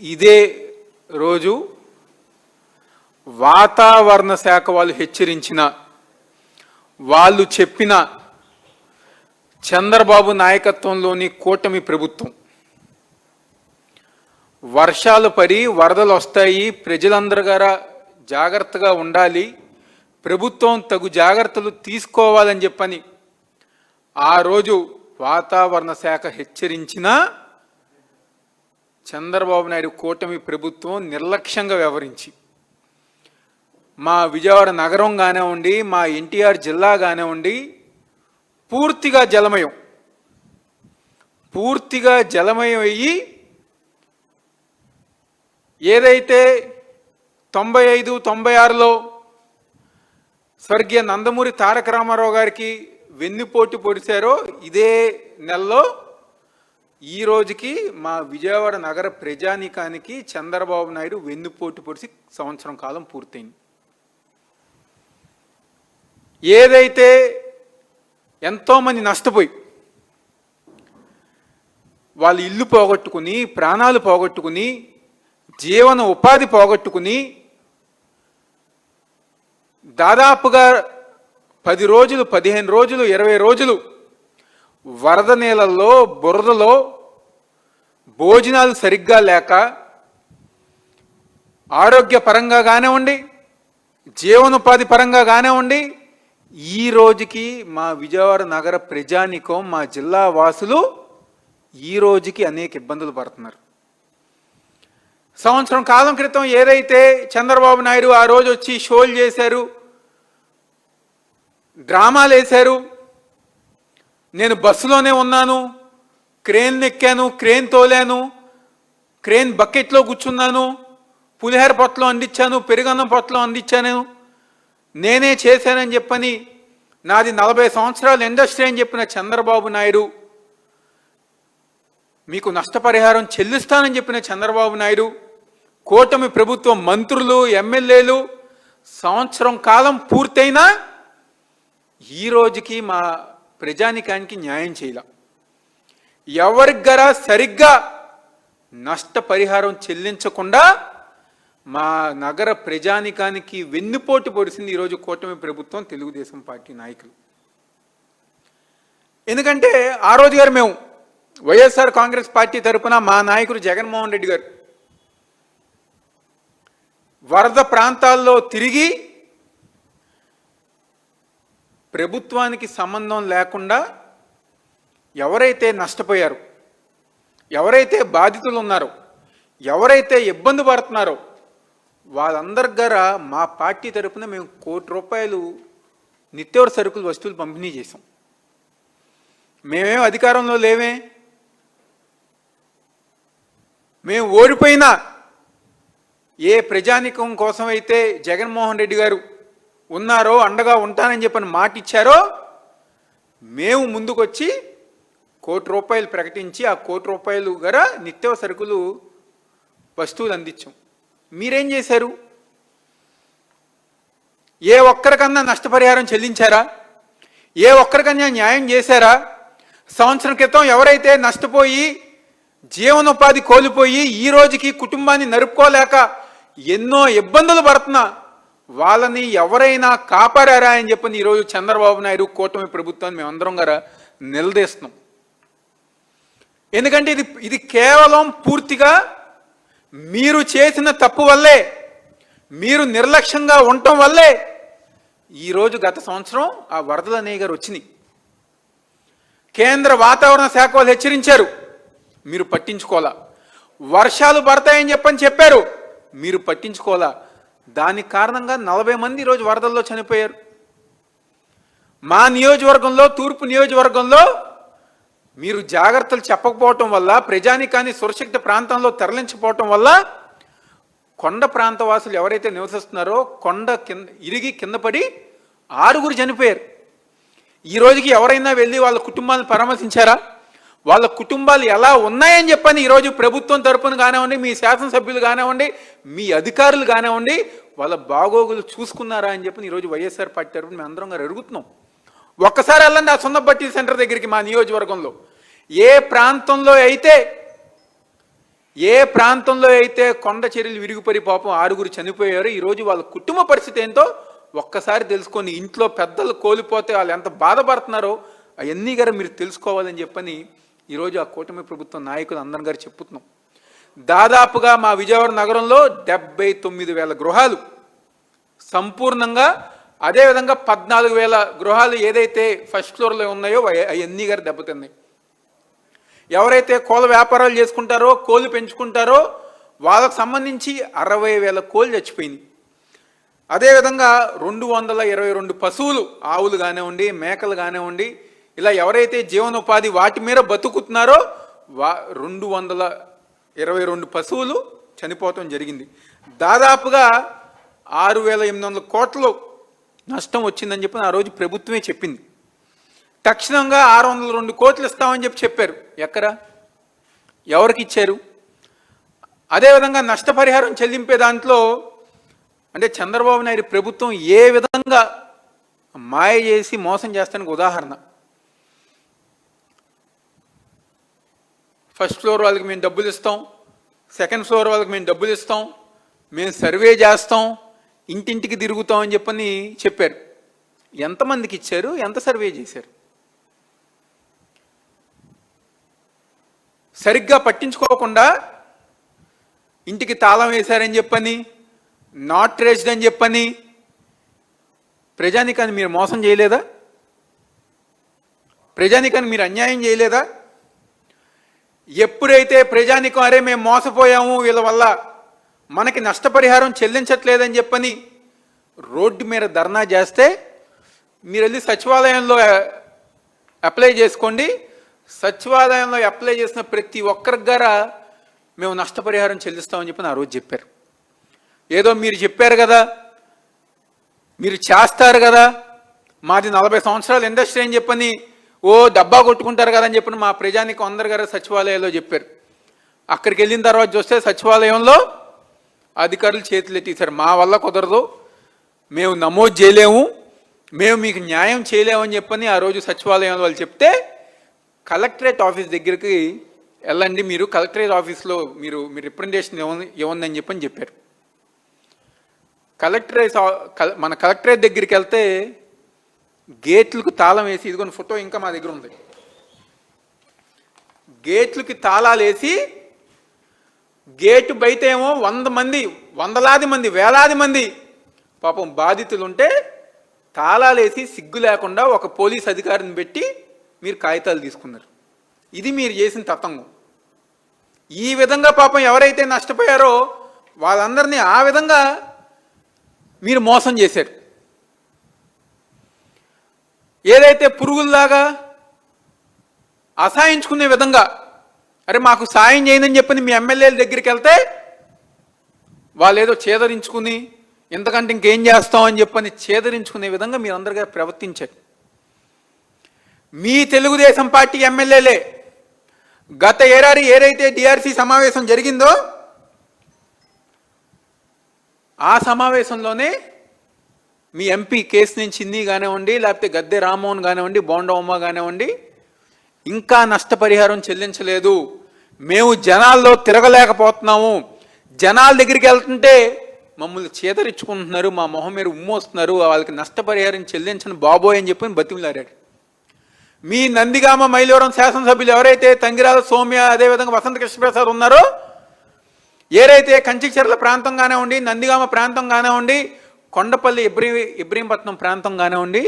ఇదే రోజు వాతావరణ శాఖ వాళ్ళు హెచ్చరించిన, వాళ్ళు చెప్పిన చంద్రబాబు నాయకత్వంలోని కూటమి ప్రభుత్వం వర్షాలు పడి వరదలు వస్తాయి, ప్రజలందరూ గారా జాగ్రత్తగా ఉండాలి, ప్రభుత్వం తగు జాగ్రత్తలు తీసుకోవాలని చెప్పని ఆ రోజు వాతావరణ శాఖ హెచ్చరించిన చంద్రబాబు నాయుడు కూటమి ప్రభుత్వం నిర్లక్ష్యంగా వ్యవహరించి మా విజయవాడ నగరం కానివ్వండి, మా ఎన్టీఆర్ జిల్లా కానివ్వండి పూర్తిగా జలమయం అయ్యి ఏదైతే 95, 96లో స్వర్గీయ నందమూరి తారక రామారావు గారికి వెన్నుపోటు పొడిచారో ఇదే నెలలో ఈ రోజుకి మా విజయవాడ నగర ప్రజానీకానికి చంద్రబాబు నాయుడు వెన్నుపోటు పొడిచి సంవత్సరం కాలం పూర్తయింది. ఏదైతే ఎంతోమంది నష్టపోయి వాళ్ళు ఇల్లు పోగొట్టుకుని, ప్రాణాలు పోగొట్టుకుని, జీవన ఉపాధి పోగొట్టుకుని దాదాపుగా 10 రోజులు, 15 రోజులు, 20 రోజులు వరద నీళ్ళల్లో, బురదలో భోజనాలు సరిగ్గా లేక ఆరోగ్యపరంగా కానివ్వండి, జీవనోపాధి పరంగా కానివ్వండి, ఈ రోజుకి మా విజయవాడ నగర ప్రజానీకం, మా జిల్లా వాసులు ఈ రోజుకి అనేక ఇబ్బందులు పడుతున్నారు. సంవత్సరం కాలం క్రితం ఏదైతే చంద్రబాబు నాయుడు ఆ రోజు వచ్చి షోలు చేశారు, డ్రామాలు వేశారు, నేను బస్సులోనే ఉన్నాను, క్రేన్ ఎక్కాను, క్రేన్ తోలాను, క్రేన్ బకెట్లో కూర్చున్నాను, పులిహోర పొట్టలో అందించాను, పెరుగన్నం పొట్టలో అందించాను, నేనే చేశానని చెప్పని, నాది 40 సంవత్సరాల ఇండస్ట్రీ అని చెప్పిన చంద్రబాబు నాయుడు, మీకు నష్టపరిహారం చెల్లిస్తానని చెప్పిన చంద్రబాబు నాయుడు, కూటమి ప్రభుత్వం మంత్రులు, ఎమ్మెల్యేలు సంవత్సరం కాలం పూర్తయినా ఈ రోజుకి మా ప్రజానికానికి న్యాయం చేయాల. ఎవరికి గరా సరిగ్గా నష్టపరిహారం చెల్లించకుండా మా నగర ప్రజానికానికి వెన్నుపోటు పొడిసింది ఈరోజు కూటమి ప్రభుత్వం, తెలుగుదేశం పార్టీ నాయకులు. ఎందుకంటే ఆ రోజు గారు మేము వైఎస్ఆర్ కాంగ్రెస్ పార్టీ తరఫున మా నాయకుడు జగన్మోహన్ రెడ్డి గారు వరద ప్రాంతాల్లో తిరిగి ప్రభుత్వానికి సంబంధం లేకుండా ఎవరైతే నష్టపోయారో, ఎవరైతే బాధితులు ఉన్నారో, ఎవరైతే ఇబ్బంది పడుతున్నారో వాళ్ళందరి ద్వారా మా పార్టీ తరఫున మేము ₹1 కోటి నిత్యావసర సరుకులు వస్తువులు పంపిణీ చేసాం. మేమేం అధికారంలో లేవే, మేము ఓడిపోయినా ఏ ప్రజానికం కోసం అయితే జగన్మోహన్ రెడ్డి గారు ఉన్నారో, అండగా ఉంటానని చెప్పని మాట ఇచ్చారో, మేము ముందుకొచ్చి ₹1 కోటి ప్రకటించి ఆ ₹1 కోటి గర నిత్యావసర సరుకులు వస్తువులు అందించాం. మీరేం చేశారు? ఏ ఒక్కరికన్నా నష్టపరిహారం చెల్లించారా? ఏ ఒక్కరికన్నా న్యాయం చేశారా? సంవత్సరం క్రితం ఎవరైతే నష్టపోయి జీవనోపాధి కోల్పోయి ఈ రోజుకి కుటుంబాన్ని నరుపుకోలేక ఎన్నో ఇబ్బందులు పడుతున్నా వాళ్ళని ఎవరైనా కాపాడారా అని చెప్పని ఈరోజు చంద్రబాబు నాయుడు కూటమి ప్రభుత్వాన్ని మేమందరం గారా నిలదీస్తున్నాం. ఎందుకంటే ఇది కేవలం పూర్తిగా మీరు చేసిన తప్పు వల్లే, మీరు నిర్లక్ష్యంగా ఉండటం వల్లే ఈరోజు గత సంవత్సరం ఆ వరదలు అనేవి గారు వచ్చినాయి. కేంద్ర వాతావరణ శాఖ వాళ్ళు హెచ్చరించారు, మీరు పట్టించుకోవాలా. వర్షాలు పడతాయని చెప్పారు, మీరు పట్టించుకోవాలా. దానికి కారణంగా 40 మంది ఈరోజు వరదల్లో చనిపోయారు. మా నియోజకవర్గంలో, తూర్పు నియోజకవర్గంలో మీరు జాగ్రత్తలు చెప్పకపోవటం వల్ల, ప్రజానికాన్ని సురక్షిత ప్రాంతంలో తరలించకపోవటం వల్ల కొండ ప్రాంత వాసులు ఎవరైతే నివసిస్తున్నారో కొండ ఇరిగి కింద పడి 6 చనిపోయారు. ఈ రోజుకి ఎవరైనా వెళ్ళి వాళ్ళ కుటుంబాలను పరామర్శించారా? వాళ్ళ కుటుంబాలు ఎలా ఉన్నాయని చెప్పని ఈరోజు ప్రభుత్వం తరపున కానివ్వండి, మీ శాసనసభ్యులు కానివ్వండి, మీ అధికారులు కానివ్వండి, వాళ్ళ బాగోగులు చూసుకున్నారా అని చెప్పి ఈరోజు వైఎస్ఆర్ పార్టీ తరపున మేము అందరం గారు అడుగుతున్నాం. ఒక్కసారి వెళ్ళండి ఆ సున్నబట్టి సెంటర్ దగ్గరికి. మా నియోజకవర్గంలో ఏ ప్రాంతంలో అయితే ఏ ప్రాంతంలో అయితే కొండ చర్యలు విరిగిపడి పాపం 6 చనిపోయారో ఈరోజు వాళ్ళ కుటుంబ పరిస్థితి ఏంటో ఒక్కసారి తెలుసుకొని, ఇంట్లో పెద్దలు కోల్పోతే వాళ్ళు ఎంత బాధపడుతున్నారో అవన్నీ గారు మీరు తెలుసుకోవాలని చెప్పని ఈరోజు ఆ కూటమి ప్రభుత్వం నాయకులు అందరం గారు చెప్పుతున్నాం. దాదాపుగా మా విజయవాడ నగరంలో 79,000 గృహాలు సంపూర్ణంగా, అదేవిధంగా 14,000 గృహాలు ఏదైతే ఫస్ట్ ఫ్లోర్లో ఉన్నాయో అవన్నీ గారు దెబ్బతిన్నాయి. ఎవరైతే కోళ్ళ వ్యాపారాలు చేసుకుంటారో, కోళ్ళు పెంచుకుంటారో వాళ్ళకు సంబంధించి 60,000 కోళ్ళు చచ్చిపోయినాయి. అదేవిధంగా 222 పశువులు, ఆవులు కానివ్వండి, మేకలు కానివ్వండి, ఇలా ఎవరైతే జీవనోపాధి వాటి మీద బతుకుతున్నారో 222 పశువులు చనిపోవటం జరిగింది. దాదాపుగా 6,800 కోట్లు నష్టం వచ్చిందని చెప్పి ఆ రోజు ప్రభుత్వమే చెప్పింది. తక్షణంగా 602 కోట్లు ఇస్తామని చెప్పారు. ఎక్కడ, ఎవరికి ఇచ్చారు? అదేవిధంగా నష్టపరిహారం చెల్లింపే దాంట్లో అంటే చంద్రబాబు నాయుడు ప్రభుత్వం ఏ విధంగా మాయ చేసి మోసం చేస్తానికి ఉదాహరణ, ఫస్ట్ ఫ్లోర్ వాళ్ళకి మేము డబ్బులు ఇస్తాం, సెకండ్ ఫ్లోర్ వాళ్ళకి మేము డబ్బులు ఇస్తాం, మేము సర్వే చేస్తాం, ఇంటింటికి తిరుగుతాం అని చెప్పని చెప్పారు. ఎంతమందికి ఇచ్చారు? ఎంత సర్వే చేశారు? సరిగ్గా పట్టించుకోకుండా ఇంటికి తాళం వేశారని చెప్పని, నాట్ రేస్డ్ అని చెప్పని ప్రజానికాన్ని మీరు మోసం చేయలేదా? ప్రజానికాన్ని మీరు అన్యాయం చేయలేదా? ఎప్పుడైతే ప్రజానికం అరే మేము మోసపోయాము, వీళ్ళ వల్ల మనకి నష్టపరిహారం చెల్లించట్లేదని చెప్పని రోడ్డు మీద ధర్నా చేస్తే మీరు వెళ్ళి సచివాలయంలో అప్లై చేసుకోండి, సచివాలయంలో అప్లై చేసిన ప్రతి ఒక్కరికి గారా మేము నష్టపరిహారం చెల్లిస్తామని చెప్పని ఆ రోజు చెప్పారు. ఏదో మీరు చెప్పారు కదా, మీరు చేస్తారు కదా, మాది 40 సంవత్సరాల ఇండస్ట్రీ అని చెప్పని ఓ డబ్బా కొట్టుకుంటారు కదా అని చెప్పని మా ప్రజానికి అందరు గారు సచివాలయంలో చెప్పారు. అక్కడికి వెళ్ళిన తర్వాత చూస్తే సచివాలయంలో అధికారులు చేతులు ఎత్తేసారు. మా వల్ల కుదరదు, మేము నమోదు చేయలేము, మేము మీకు న్యాయం చేయలేమని చెప్పని ఆ రోజు సచివాలయంలో వాళ్ళు చెప్తే కలెక్టరేట్ ఆఫీస్ దగ్గరికి వెళ్ళండి, మీరు కలెక్టరేట్ ఆఫీస్లో మీరు రిప్రజెంటేషన్ ఇవ్వండి అని చెప్పారు. మన కలెక్టరేట్ దగ్గరికి వెళ్తే గేట్లకు తాళం వేసి, ఇదిగోని ఫోటో ఇంకా మా దగ్గర ఉంది, గేట్లకి తాళాలు వేసి గేటు బయట ఏమో 100 మంది, వందలాది మంది, వేలాది మంది పాపం బాధితులు ఉంటే తాళాలు వేసి సిగ్గు లేకుండా ఒక పోలీస్ అధికారిని పెట్టి మీరు కాగితాలు తీసుకున్నారు. ఇది మీరు చేసిన తతంగం. ఈ విధంగా పాపం ఎవరైతే నష్టపోయారో వాళ్ళందరినీ ఆ విధంగా మీరు మోసం చేశారు. ఏదైతే పురుగుల్లాగా అసహాయించుకునే విధంగా అరే మాకు సాయం చేయదని చెప్పని మీ ఎమ్మెల్యేల దగ్గరికి వెళ్తే వాళ్ళు ఏదో చేదరించుకుని ఎంతకంటే ఇంకేం చేస్తామని చెప్పని చేదరించుకునే విధంగా మీరు అందరిగా ప్రవర్తించారు. మీ తెలుగుదేశం పార్టీ ఎమ్మెల్యేలే గత ఏడాది ఏదైతే డిఆర్సీ సమావేశం జరిగిందో ఆ సమావేశంలోనే మీ ఎంపీ కేసినేని చిన్ని కానివ్వండి, లేకపోతే గద్దె రామ్మోహన్ కానివ్వండి, బోండమ్మ కానివ్వండి, ఇంకా నష్టపరిహారం చెల్లించలేదు, మేము జనాల్లో తిరగలేకపోతున్నాము, జనాల దగ్గరికి వెళ్తుంటే మమ్మల్ని చేదరించుకుంటున్నారు, మా మొహం మీద ఉమ్మొస్తున్నారు, వాళ్ళకి నష్టపరిహారం చెల్లించని బాబోయ్ అని చెప్పి బతిమలాడాడు. మీ నందిగామ మైలవరం శాసనసభ్యులు ఎవరైతే తంగిరాల సౌమ్య, అదేవిధంగా వసంత కృష్ణప్రసాద్ ఉన్నారో, ఏదైతే కంచిచెర్ల ప్రాంతం కానివ్వండి, నందిగామ ప్రాంతం కానివ్వండి, కొండపల్లి ఇబ్రహీంపట్నం ప్రాంతం కానివ్వండి,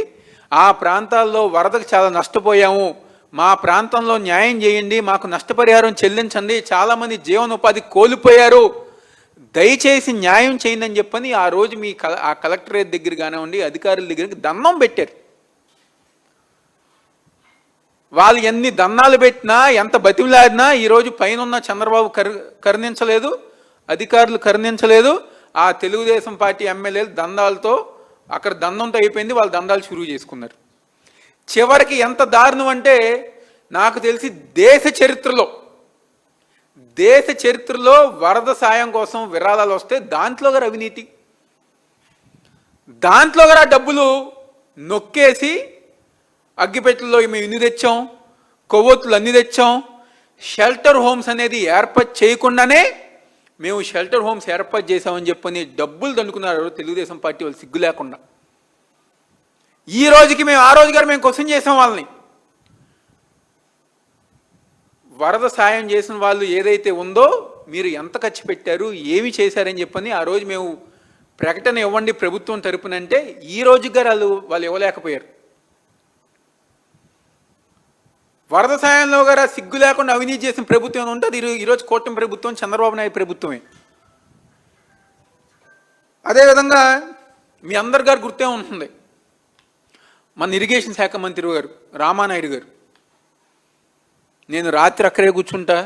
ఆ ప్రాంతాల్లో వరదకు చాలా నష్టపోయాము, మా ప్రాంతంలో న్యాయం చేయండి, మాకు నష్టపరిహారం చెల్లించండి, చాలామంది జీవనోపాధి కోల్పోయారు, దయచేసి న్యాయం చేయండి అని చెప్పని ఆ రోజు మీ ఆ కలెక్టరేట్ దగ్గర కానివ్వండి, అధికారుల దగ్గరికి దండం పెట్టారు. వాళ్ళు ఎన్ని దన్నాలు పెట్టినా, ఎంత బతిమలాడినా ఈరోజు పైన చంద్రబాబు కరుణించలేదు, అధికారులు కరుణించలేదు. ఆ తెలుగుదేశం పార్టీ ఎమ్మెల్యేలు దండాలతో అక్కడ దండంతో అయిపోయింది, వాళ్ళు దండాలు షురూ చేసుకున్నారు. చివరికి ఎంత దారుణం అంటే నాకు తెలిసి దేశ చరిత్రలో వరద సాయం కోసం విరాళాలు వస్తే దాంట్లో గారు అవినీతి, దాంట్లో గారు డబ్బులు నొక్కేసి అగ్గిపెట్టెల్లో మేము ఇన్ని తెచ్చాం, కొవ్వొత్తులు అన్ని తెచ్చాం, షెల్టర్ హోమ్స్ అనేది ఏర్పాటు చేయకుండానే మేము షెల్టర్ హోమ్స్ ఏర్పాటు చేశామని చెప్పని డబ్బులు దండుకున్నారు తెలుగుదేశం పార్టీ వాళ్ళు సిగ్గు లేకుండా. ఈ రోజుకి మేము ఆ రోజు గారు మేము క్వశ్చన్ చేసాం వాళ్ళని. వరద సాయం చేసిన వాళ్ళు ఏదైతే ఉందో మీరు ఎంత ఖర్చు పెట్టారు, ఏమి చేశారని చెప్పని ఆ రోజు మేము ప్రకటన ఇవ్వండి ప్రభుత్వం తరపునంటే ఈ రోజు గారు వాళ్ళు ఇవ్వలేకపోయారు. వరద సాయంలో గారు సిగ్గు లేకుండా అవినీతి చేసిన ప్రభుత్వం ఉంటే అది ఈరోజు కూటమి ప్రభుత్వం, చంద్రబాబు నాయుడు ప్రభుత్వమే. అదేవిధంగా మీ అందరి గారు గుర్తే ఉంటుంది, మన ఇరిగేషన్ శాఖ మంత్రి గారు రామానాయుడు గారు, నేను రాత్రి అక్కడే కూర్చుంటా,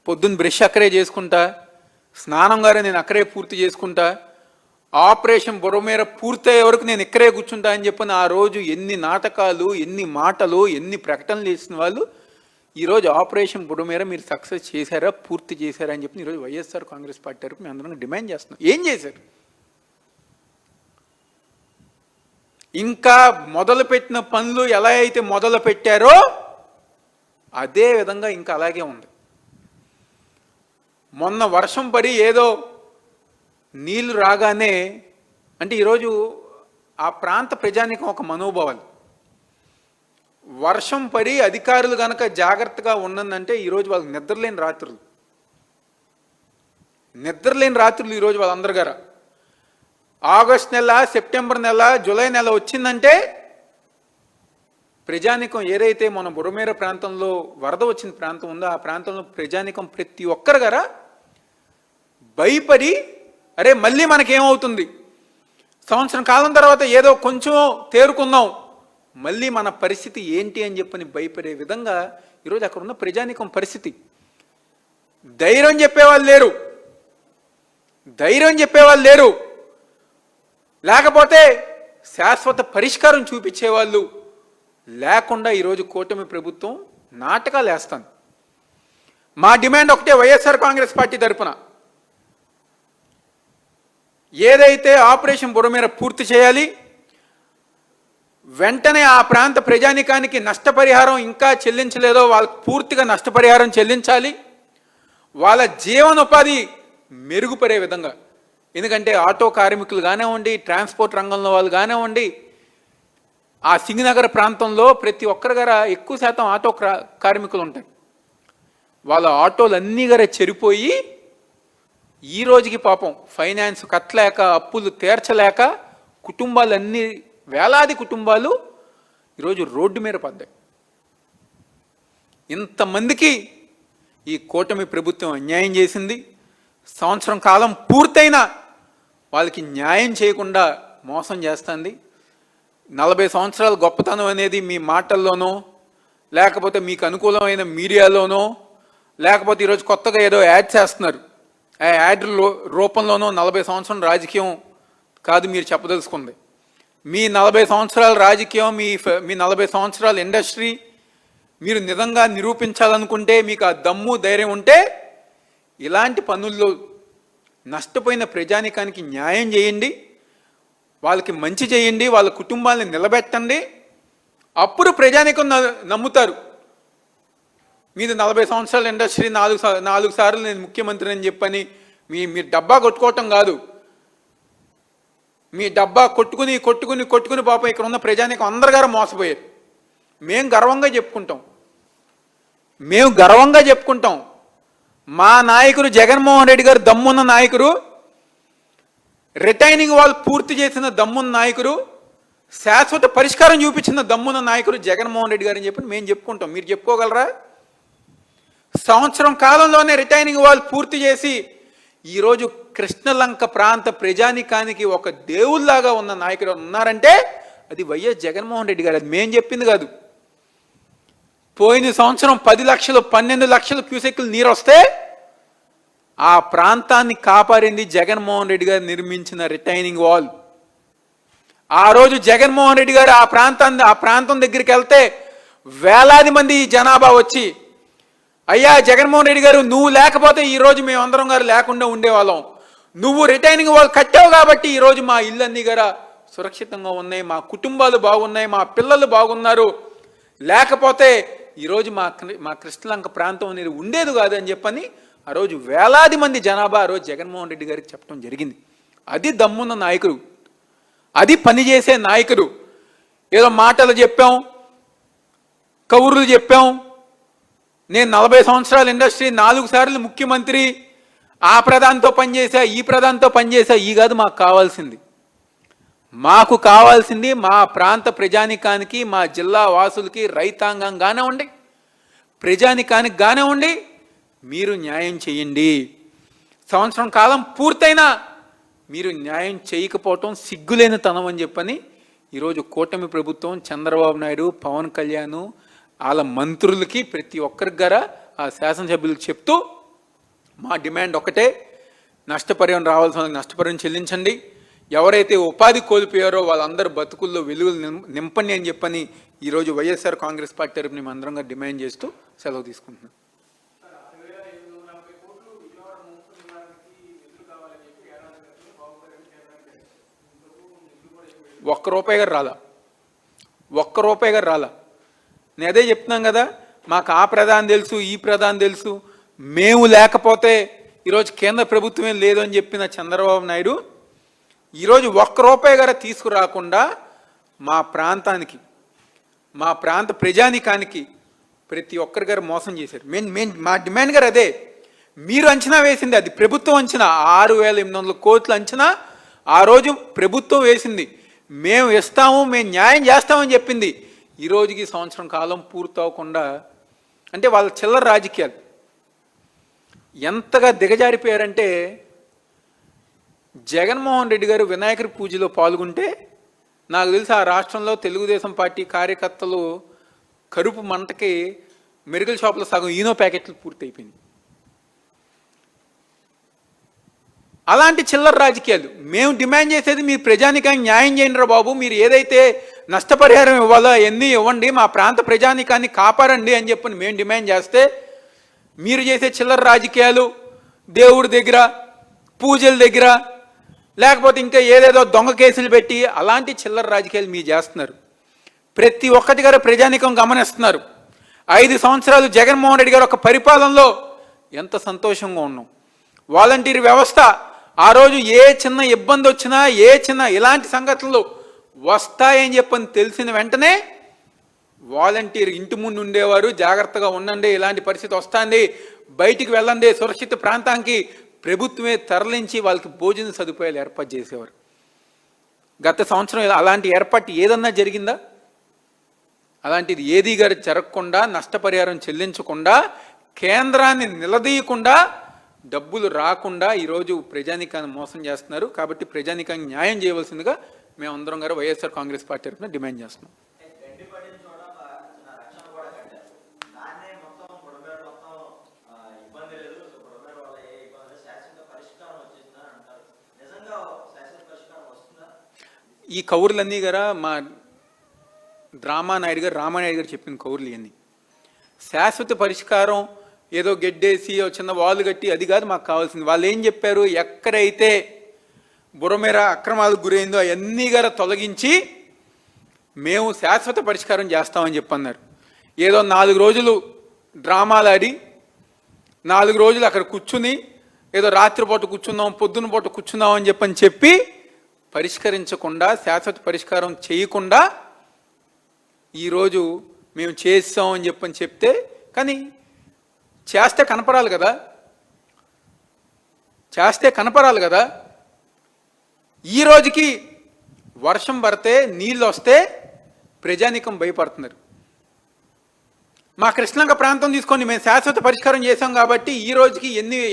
పొద్దున్న బ్రష్ అక్కడే చేసుకుంటా, స్నానం గారే నేను అక్కడే పూర్తి చేసుకుంటా, ఆపరేషన్ బుర్రమేర పూర్తయ్యే వరకు నేను ఇక్కడే కూర్చుంటా అని చెప్పిన ఆ రోజు ఎన్ని నాటకాలు, ఎన్ని మాటలు, ఎన్ని ప్రకటనలు చేసిన వాళ్ళు ఈరోజు ఆపరేషన్ బుర్రమేర మీరు సక్సెస్ చేశారా, పూర్తి చేశారా అని చెప్పి ఈరోజు వైఎస్ఆర్ కాంగ్రెస్ పార్టీ తరపు మేము అందరం డిమాండ్ చేస్తున్నాం. ఏం చేశారు? ఇంకా మొదలుపెట్టిన పనులు ఎలా అయితే మొదలు పెట్టారో అదే విధంగా ఇంకా అలాగే ఉంది. మొన్న వర్షం పడి ఏదో నీళ్లు రాగానే అంటే ఈరోజు ఆ ప్రాంత ప్రజానికం ఒక మనోభావాలు, వర్షం పడి అధికారులు కనుక జాగ్రత్తగా ఉన్నదంటే ఈరోజు వాళ్ళకి నిద్రలేని రాత్రులు ఈరోజు వాళ్ళందరి గారు ఆగస్ట్ నెల, సెప్టెంబర్ నెల, జూలై నెల వచ్చిందంటే ప్రజానికం ఏదైతే మన బుర్రమేర ప్రాంతంలో వరద వచ్చిన ప్రాంతం ఉందో ఆ ప్రాంతంలో ప్రజానికం ప్రతి ఒక్కరు గారా భయపడి అరే మళ్ళీ మనకేమవుతుంది, సంవత్సరం కాలం తర్వాత ఏదో కొంచెం తేరుకుందాం, మళ్ళీ మన పరిస్థితి ఏంటి అని చెప్పని భయపడే విధంగా ఈరోజు అక్కడ ఉన్న ప్రజానికం పరిస్థితి. ధైర్యం చెప్పేవాళ్ళు లేరు, లేకపోతే శాశ్వత పరిష్కారం చూపించేవాళ్ళు లేకుండా ఈరోజు కూటమి ప్రభుత్వం నాటకాలు వేస్తాను. మా డిమాండ్ ఒకటే, వైఎస్ఆర్ కాంగ్రెస్ పార్టీ తరఫున ఏదైతే ఆపరేషన్ బుర్రమేర పూర్తి చేయాలి, వెంటనే ఆ ప్రాంత ప్రజానికానికి నష్టపరిహారం ఇంకా చెల్లించలేదో వాళ్ళకు పూర్తిగా నష్టపరిహారం చెల్లించాలి, వాళ్ళ జీవనోపాధి మెరుగుపడే విధంగా. ఎందుకంటే ఆటో కార్మికులు కానివ్వండి, ట్రాన్స్పోర్ట్ రంగంలో వాళ్ళు కానివ్వండి, ఆ సింగనగర్ ప్రాంతంలో ప్రతి ఒక్కరి గార ఎక్కువ శాతం ఆటో కార్మికులు ఉంటాయి. వాళ్ళ ఆటోలు అన్నీ గారే చెరిపోయి ఈ రోజుకి పాపం ఫైనాన్స్ కట్టలేక, అప్పులు తీర్చలేక కుటుంబాలన్నీ, వేలాది కుటుంబాలు ఈరోజు రోడ్డు మీద పడ్డాయి. ఇంతమందికి ఈ కూటమి ప్రభుత్వం అన్యాయం చేసింది. సంవత్సరం కాలం పూర్తయినా వాళ్ళకి న్యాయం చేయకుండా మోసం చేస్తుంది. 40 సంవత్సరాల గొప్పతనం అనేది మీ మాటల్లోనో, లేకపోతే మీకు అనుకూలమైన మీడియాలోనో, లేకపోతే ఈరోజు కొత్తగా ఏదో యాడ్ చేస్తున్నారు, ఆ యాడ్ రూపంలోనో 40 సంవత్సరం రాజకీయం కాదు మీరు చెప్పదలుచుకుంది. మీ 40 సంవత్సరాల రాజకీయం, మీ 40 సంవత్సరాల ఇండస్ట్రీ మీరు నిజంగా నిరూపించాలనుకుంటే, మీకు ఆ దమ్ము ధైర్యం ఉంటే ఇలాంటి పనుల్లో నష్టపోయిన ప్రజానికానికి న్యాయం చేయండి, వాళ్ళకి మంచి చేయండి, వాళ్ళ కుటుంబాలని నిలబెట్టండి. అప్పుడు ప్రజానికం నమ్ముతారు. మీది 40 సంవత్సరాల ఇండస్ట్రీ, 4 సార్లు నేను ముఖ్యమంత్రి అని చెప్పని మీరు డబ్బా కొట్టుకోవటం కాదు. మీ డబ్బా కొట్టుకుని పాపం ఇక్కడ ఉన్న ప్రజానికం అందరి గారు మోసపోయారు. మేము గర్వంగా చెప్పుకుంటాం. మా నాయకుడు జగన్మోహన్ రెడ్డి గారు దమ్మున్న నాయకుడు, రిటైనింగ్ వాల్ పూర్తి చేసిన దమ్మున్న నాయకుడు, శాశ్వత పరిష్కారం చూపించిన దమ్మున్న నాయకుడు జగన్మోహన్ రెడ్డి గారు అని చెప్పి మేము చెప్పుకుంటాం. మీరు చెప్పుకోగలరా? సంవత్సరం కాలంలోనే రిటైనింగ్ వాల్ పూర్తి చేసి ఈరోజు కృష్ణలంక ప్రాంత ప్రజానికానికి ఒక దేవుళ్లాగా ఉన్న నాయకుడు ఉన్నారంటే అది వైఎస్ జగన్మోహన్ రెడ్డి గారు. అది మేము చెప్పింది కాదు. పోయిన సంవత్సరం 10 లక్షలు 12 లక్షల క్యూసెక్కులు నీరు వస్తే ఆ ప్రాంతాన్ని కాపాడింది జగన్మోహన్ రెడ్డి గారు నిర్మించిన రిటైనింగ్ వాల్. ఆ రోజు జగన్మోహన్ రెడ్డి గారు ఆ ప్రాంతం దగ్గరికి వెళ్తే వేలాది మంది జనాభా వచ్చి, అయ్యా జగన్మోహన్ రెడ్డి గారు నువ్వు లేకపోతే ఈరోజు మేమందరం గారు లేకుండా ఉండేవాళ్ళం, నువ్వు రిటైనింగ్ వాల్ కట్టావు కాబట్టి ఈరోజు మా ఇళ్ళన్నీ గారు సురక్షితంగా ఉన్నాయి, మా కుటుంబాలు బాగున్నాయి, మా పిల్లలు బాగున్నారు, లేకపోతే ఈరోజు మా కృష్ణలంక ప్రాంతం అనేది ఉండేది కాదు అని చెప్పని ఆ రోజు వేలాది మంది జనాభా ఆ రోజు జగన్మోహన్ రెడ్డి గారికి చెప్పడం జరిగింది. అది దమ్మున్న నాయకుడు, అది పనిచేసే నాయకుడు. ఏదో మాటలు చెప్పాం, కబుర్లు చెప్పాం, నేను 40 సంవత్సరాల ఇండస్ట్రీ, 4 సార్లు ముఖ్యమంత్రి, ఆ ప్రధానితో పనిచేసా, ఈ ప్రధానితో పనిచేసా, ఈ కాదు మాకు కావాల్సింది. మాకు కావాల్సింది మా ప్రాంత ప్రజానికానికి, మా జిల్లా వాసులకి, రైతాంగం కానివ్వండి, ప్రజానికానికి కానివ్వండి, మీరు న్యాయం చేయండి. సంవత్సరం కాలం పూర్తయినా మీరు న్యాయం చేయకపోవటం సిగ్గులేనితనం అని చెప్పని ఈరోజు కూటమి ప్రభుత్వం, చంద్రబాబు నాయుడు, పవన్ కళ్యాణ్, వాళ్ళ మంత్రులకి, ప్రతి ఒక్కరికి గారా ఆ శాసనసభ్యులకు చెప్తూ మా డిమాండ్ ఒకటే, నష్టపరిహారం రావాల్సిన నష్టపరిహారం చెల్లించండి. ఎవరైతే ఉపాధి కోల్పోయారో వాళ్ళందరూ బతుకుల్లో వెలుగులు నింపండి అని చెప్పని ఈరోజు వైఎస్ఆర్ కాంగ్రెస్ పార్టీ తరఫున మేము అందరంగా డిమాండ్ చేస్తూ సెలవు తీసుకుంటున్నాం. ఒక్క రూపాయి గారు రాలా. నేను అదే చెప్తున్నాం కదా, మాకు ఆ ప్రధాని తెలుసు, ఈ ప్రధాని తెలుసు, మేము లేకపోతే ఈరోజు కేంద్ర ప్రభుత్వమే లేదు అని చెప్పిన చంద్రబాబు నాయుడు ఈరోజు ఒక్క రూపాయి గారు తీసుకురాకుండా మా ప్రాంతానికి, మా ప్రాంత ప్రజానికానికి ప్రతి ఒక్కరి గారు మోసం చేశారు. మా డిమాండ్ గారు అదే. మీరు అంచనా వేసింది అది ప్రభుత్వం అంచనా, 6,800 కోట్ల అంచనా ఆ రోజు ప్రభుత్వం వేసింది. మేము ఇస్తాము, మేము న్యాయం చేస్తామని చెప్పింది. ఈ రోజుకి సంవత్సరం కాలం పూర్తవకుండా, అంటే వాళ్ళ చిల్లర రాజకీయాలు ఎంతగా దిగజారిపోయారంటే, జగన్మోహన్ రెడ్డి గారు వినాయకుడి పూజలో పాల్గొంటే నాకు తెలిసి ఆ రాష్ట్రంలో తెలుగుదేశం పార్టీ కార్యకర్తలు కరుపు మంటకి మెడికల్ షాప్లో సగం ఈనో ప్యాకెట్లు పూర్తయిపోయింది. అలాంటి చిల్లర రాజకీయాలు. మేము డిమాండ్ చేసేది మీరు ప్రజానికానికి న్యాయం చేయండి రా బాబు, మీరు ఏదైతే నష్టపరిహారం ఇవ్వాలో అవన్నీ ఇవ్వండి, మా ప్రాంత ప్రజానికాన్ని కాపాడండి అని చెప్పని మేము డిమాండ్ చేస్తే, మీరు చేసే చిల్లర రాజకీయాలు దేవుడి దగ్గర, పూజల దగ్గర, లేకపోతే ఇంకా ఏదేదో దొంగ కేసులు పెట్టి అలాంటి చిల్లర రాజకీయాలు మీరు చేస్తున్నారు. ప్రతి ఒక్కటి గారు ప్రజానికం గమనిస్తున్నారు. 5 సంవత్సరాలు జగన్మోహన్ రెడ్డి గారు ఒక పరిపాలనలో ఎంత సంతోషంగా ఉన్నాం. వాలంటీర్ వ్యవస్థ ఆ రోజు ఏ చిన్న ఇబ్బంది వచ్చినా, ఏ చిన్న ఇలాంటి సంఘటనలు వస్తాయని చెప్పని తెలిసిన వెంటనే వాలంటీర్ ఇంటి ముందు ఉండేవారు, జాగ్రత్తగా ఉండండి, ఇలాంటి పరిస్థితి వస్తుంది, బయటికి వెళ్ళండి, సురక్షిత ప్రాంతానికి ప్రభుత్వమే తరలించి వాళ్ళకి భోజన సదుపాయాలు ఏర్పాటు చేసేవారు. గత సంవత్సరం అలాంటి ఏర్పాటు ఏదన్నా జరిగిందా? అలాంటిది ఏది గారు జరగకుండా, నష్టపరిహారం చెల్లించకుండా, కేంద్రాన్ని నిలదీయకుండా, డబ్బులు రాకుండా ఈరోజు ప్రజానికాన్ని మోసం చేస్తున్నారు. కాబట్టి ప్రజానికానికి న్యాయం చేయవలసిందిగా మేమందరం గారు వైఎస్ఆర్ కాంగ్రెస్ పార్టీ తరఫున డిమాండ్ చేస్తున్నాం. ఈ కౌర్లన్నీ గారా మా రామానాయుడు గారు చెప్పిన కౌర్లు ఇవన్నీ. శాశ్వత పరిష్కారం ఏదో గెడ్డేసి చిన్న వాలు కట్టి అది కాదు మాకు కావాల్సింది. వాళ్ళు ఏం చెప్పారు, ఎక్కడైతే బుర్రమేర అక్రమాలకు గురైందో అవన్నీ గారు తొలగించి మేము శాశ్వత పరిష్కారం చేస్తామని చెప్పన్నారు. ఏదో 4 రోజులు డ్రామాలు ఆడి 4 రోజులు అక్కడ కూర్చుని ఏదో రాత్రిపూట కూర్చుందాం, పొద్దున పూట కూర్చుందాం అని చెప్పి పరిష్కరించకుండా, శాశ్వత పరిష్కారం చేయకుండా ఈరోజు మేము చేస్తామని చెప్తే, కానీ చేస్తే కనపరాలి కదా. ఈ రోజుకి వర్షం పడితే, నీళ్ళు వస్తే ప్రజానికం భయపడుతున్నారు. మా కృష్ణలంక ప్రాంతం తీసుకొని మేము శాశ్వత పరిష్కారం చేశాం కాబట్టి ఈ రోజుకి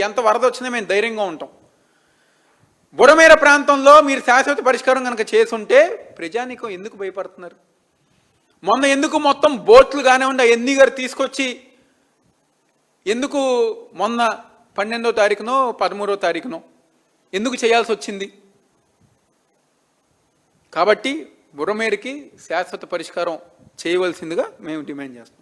ఎంత వరద వచ్చినా మేము ధైర్యంగా ఉంటాం. బుడమేర ప్రాంతంలో మీరు శాశ్వత పరిష్కారం కనుక చేసుంటే ప్రజానికం ఎందుకు భయపడుతున్నారు? మొన్న ఎందుకు మొత్తం బోట్లు కానివ్వండి అవన్నీ గారు తీసుకొచ్చి ఎందుకు మొన్న 12వ తారీఖునో 13వ తారీఖునో ఎందుకు చేయాల్సి వచ్చింది? కాబట్టి బుడమేరుకి శాశ్వత పరిష్కారం చేయవలసిందిగా మేము డిమాండ్ చేస్తాం.